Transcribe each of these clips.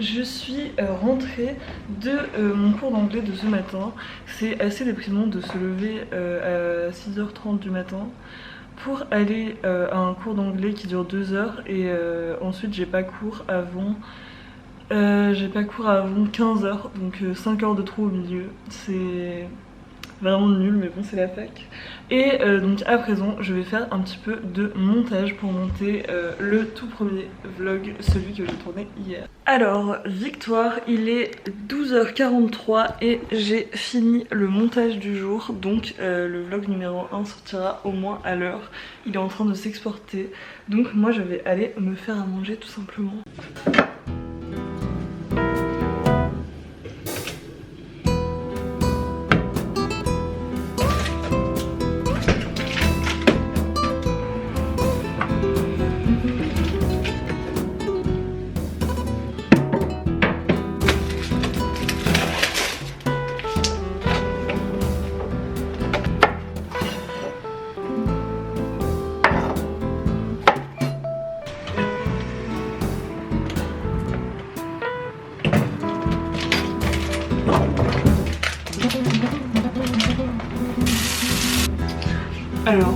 je suis rentrée de mon cours d'anglais de ce matin. C'est assez déprimant de se lever à 6h30 du matin pour aller à un cours d'anglais qui dure 2 heures et ensuite j'ai pas cours avant 15h, donc 5 heures de trou au milieu. C'est vraiment nul, mais bon, c'est la fac. Et donc à présent je vais faire un petit peu de montage pour monter le tout premier vlog, celui que j'ai tourné hier. Alors Victoire, il est 12h43 et j'ai fini le montage du jour. Donc le vlog numéro 1 sortira au moins à l'heure. Il est en train de s'exporter. Donc moi je vais aller me faire à manger tout simplement. Alors,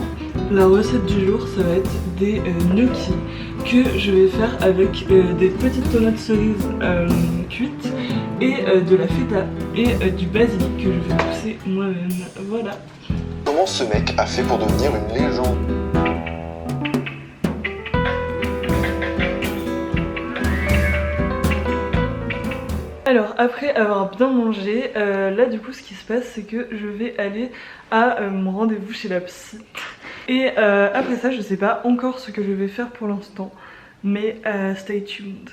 la recette du jour, ça va être des gnocchis que je vais faire avec des petites tomates cerises cuites et de la feta et du basilic que je vais pousser moi-même. Voilà. Comment ce mec a fait pour devenir une légende? Alors après avoir bien mangé, là du coup ce qui se passe c'est que je vais aller à mon rendez-vous chez la psy. Et après ça je sais pas encore ce que je vais faire pour l'instant, mais stay tuned.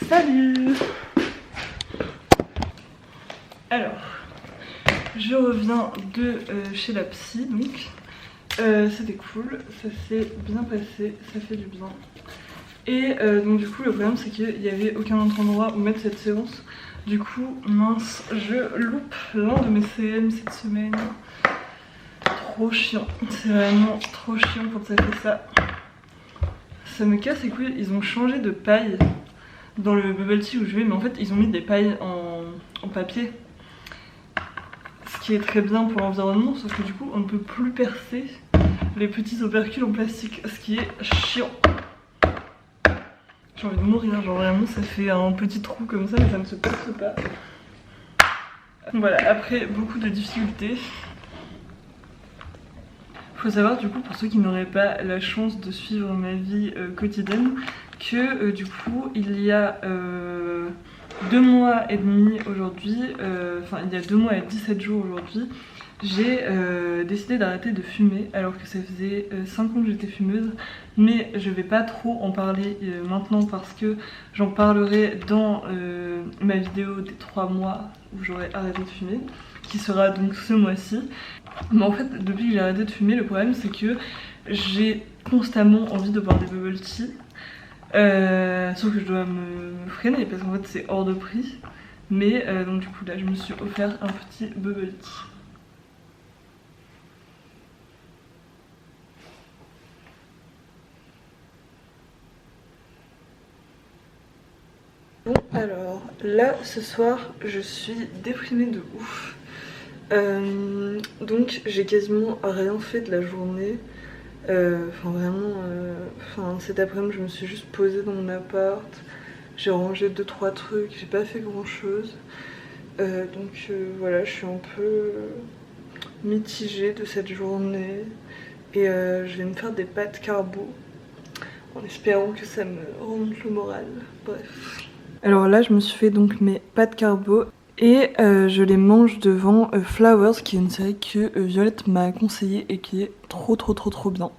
Salut! Alors, je reviens de chez la psy donc. C'était cool, ça s'est bien passé, ça fait du bien. Et donc du coup le problème c'est qu'il n'y avait aucun autre endroit où mettre cette séance. Du coup mince, je loupe l'un de mes CM cette semaine. Trop chiant, c'est vraiment trop chiant quand ça fait ça. Ça me casse les couilles, ils ont changé de paille dans le bubble tea où je vais, mais en fait ils ont mis des pailles en papier. Ce qui est très bien pour l'environnement, sauf que du coup on ne peut plus percer les petits opercules en plastique, ce qui est chiant. J'ai envie de mourir, genre vraiment ça fait un petit trou comme ça mais ça ne se perce pas. Voilà, après beaucoup de difficultés. Faut savoir du coup pour ceux qui n'auraient pas la chance de suivre ma vie quotidienne que du coup il y a 2 mois et demi aujourd'hui, enfin il y a 2 mois et 17 jours aujourd'hui, j'ai décidé d'arrêter de fumer alors que ça faisait 5 ans que j'étais fumeuse, mais je vais pas trop en parler maintenant parce que j'en parlerai dans ma vidéo des 3 mois où j'aurai arrêté de fumer, qui sera donc ce mois-ci. Mais en fait depuis que j'ai arrêté de fumer, le problème c'est que j'ai constamment envie de boire des bubble tea. Sauf que je dois me freiner parce qu'en fait c'est hors de prix. Mais donc du coup là je me suis offert un petit bubble tea. Bon alors là ce soir je suis déprimée de ouf. Donc j'ai quasiment rien fait de la journée. Enfin vraiment, cet après-midi je me suis juste posée dans mon appart, j'ai rangé 2-3 trucs, j'ai pas fait grand chose. Donc voilà, je suis un peu mitigée de cette journée et je vais me faire des pâtes carbo en espérant que ça me remonte le moral. Bref. Alors là je me suis fait donc mes pâtes carbo. Et je les mange devant Flowers, qui est une série que Violette m'a conseillée et qui est trop bien.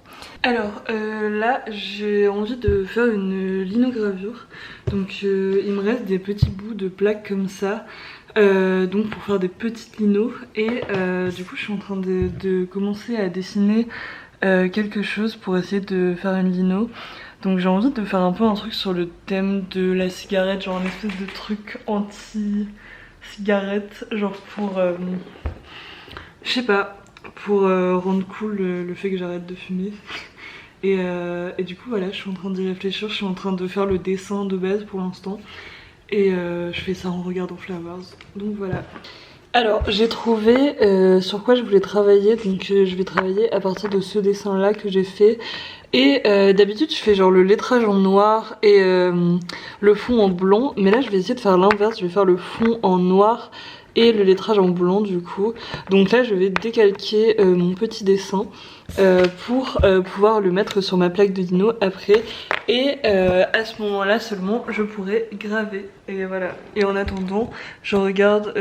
Alors là j'ai envie de faire une linogravure. Donc il me reste des petits bouts de plaques comme ça. Donc pour faire des petites linos. Et du coup je suis en train de commencer à dessiner quelque chose pour essayer de faire une lino. Donc j'ai envie de faire un peu un truc sur le thème de la cigarette, genre un espèce de truc anti-cigarette, genre pour... je sais pas, pour rendre cool le fait que j'arrête de fumer. Et du coup voilà, je suis en train d'y réfléchir, je suis en train de faire le dessin de base pour l'instant. Et je fais ça en regardant Flowers. Donc voilà. Alors j'ai trouvé sur quoi je voulais travailler. Donc je vais travailler à partir de ce dessin là que j'ai fait. Et d'habitude je fais genre le lettrage en noir et le fond en blond. Mais là je vais essayer de faire l'inverse, je vais faire le fond en noir et le lettrage en blanc du coup. Donc là je vais décalquer mon petit dessin pour pouvoir le mettre sur ma plaque de lino après. Et à ce moment là seulement je pourrai graver. Et voilà. Et en attendant je regarde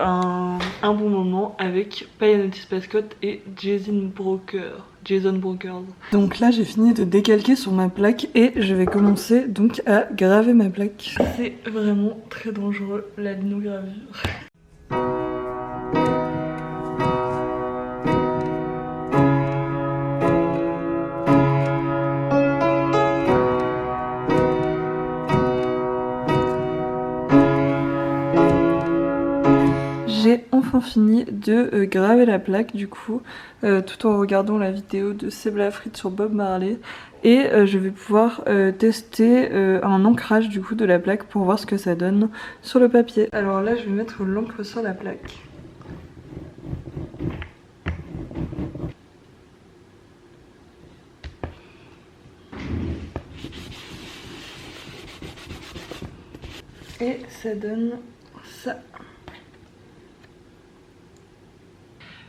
un bon moment avec Pianotis Pascot et Jason Brokers. Donc là j'ai fini de décalquer sur ma plaque et je vais commencer donc à graver ma plaque. C'est vraiment très dangereux la linogravure. J'ai enfin fini de graver la plaque du coup, tout en regardant la vidéo de Seb Lafrite sur Bob Marley. Et je vais pouvoir tester un ancrage du coup de la plaque pour voir ce que ça donne sur le papier. Alors là je vais mettre l'encre sur la plaque. Et ça donne ça.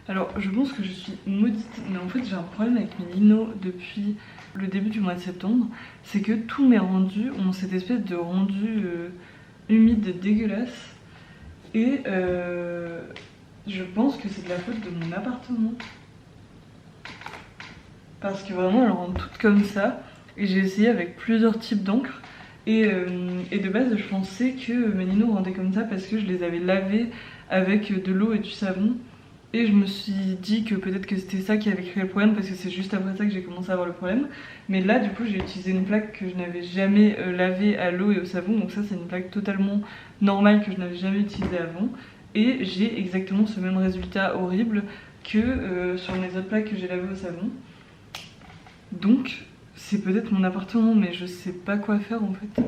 Alors je pense que je suis maudite, mais en fait j'ai un problème avec mes linos depuis le début du mois de septembre. C'est que tous mes rendus ont cette espèce de rendu humide dégueulasse. Et je pense que c'est de la faute de mon appartement. Parce que vraiment elles rendent toutes comme ça. Et j'ai essayé avec plusieurs types d'encre. Et de base je pensais que mes linos rendaient comme ça parce que je les avais lavés avec de l'eau et du savon. Et je me suis dit que peut-être que c'était ça qui avait créé le problème parce que c'est juste après ça que j'ai commencé à avoir le problème. Mais là du coup j'ai utilisé une plaque que je n'avais jamais lavée à l'eau et au savon. Donc ça c'est une plaque totalement normale que je n'avais jamais utilisée avant. Et j'ai exactement ce même résultat horrible que sur mes autres plaques que j'ai lavées au savon. Donc c'est peut-être mon appartement mais je sais pas quoi faire en fait.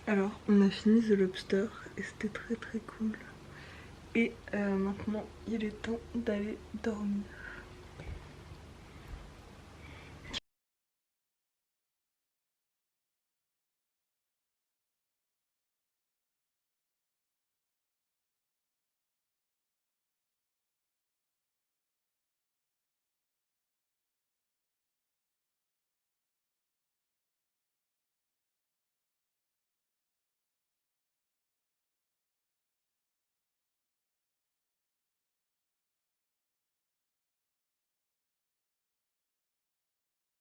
Alors, on a fini The Lobster et c'était très très cool. Et maintenant, il est temps d'aller dormir.